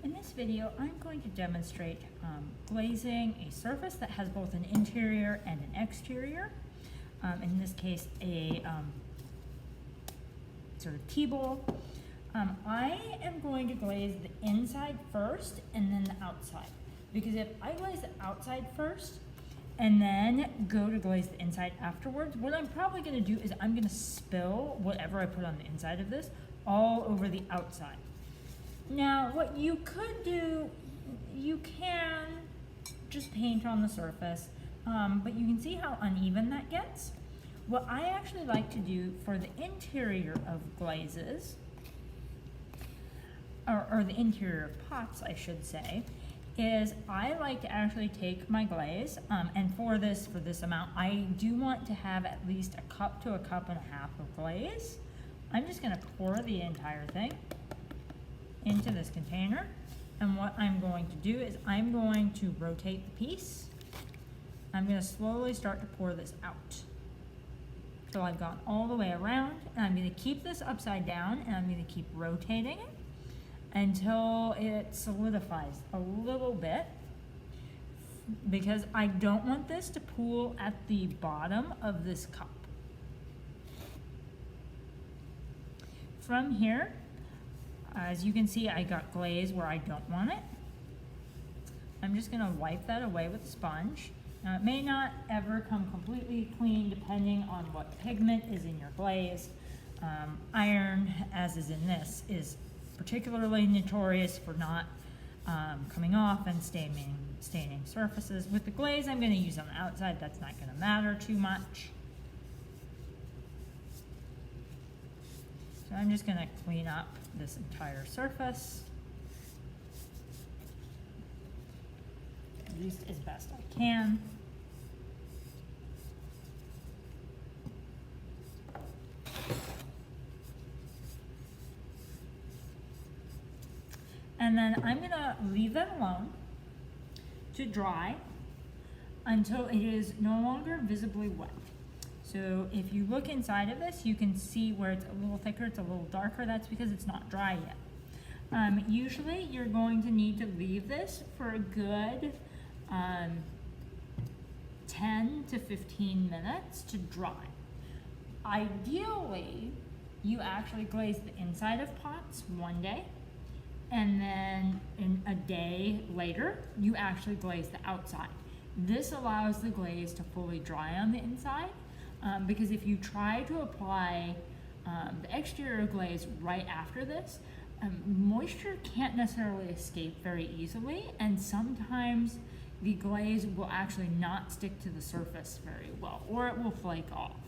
In this video, I'm going to demonstrate glazing a surface that has both an interior and an exterior. In this case, a sort of T-bowl. I am going to glaze the inside first and then the outside. Because if I glaze the outside first and then go to glaze the inside afterwards, what I'm probably going to do is I'm going to spill whatever I put on the inside of this all over the outside. Now, what you could do, you can just paint on the surface, but you can see how uneven that gets. What I actually like to do for the interior of glazes, or the interior of pots, I should say, is I like to actually take my glaze, and for this amount, I do want to have at least a cup to a cup and a half of glaze. I'm just going to pour the entire thing into this container, and what I'm going to do is I'm going to rotate the piece. I'm going to slowly start to pour this out till I've gone all the way around, and I'm going to keep this upside down and I'm going to keep rotating it until it solidifies a little bit, because I don't want this to pool at the bottom of this cup. From here, as you can see, I got glaze where I don't want it. I'm just going to wipe that away with a sponge. Now, it may not ever come completely clean depending on what pigment is in your glaze. Iron, as is in this, is particularly notorious for not coming off and staining surfaces. With the glaze I'm going to use on the outside, that's not going to matter too much. So I'm just going to clean up this entire surface, at least as best I can. And then I'm going to leave that alone to dry until it is no longer visibly wet. So if you look inside of this, you can see where it's a little thicker, it's a little darker. That's because it's not dry yet. Usually you're going to need to leave this for a good 10 to 15 minutes to dry. Ideally, you actually glaze the inside of pots one day, and then in a day later, you actually glaze the outside. This allows the glaze to fully dry on the inside. Because if you try to apply the exterior glaze right after this, moisture can't necessarily escape very easily, and sometimes the glaze will actually not stick to the surface very well, or it will flake off.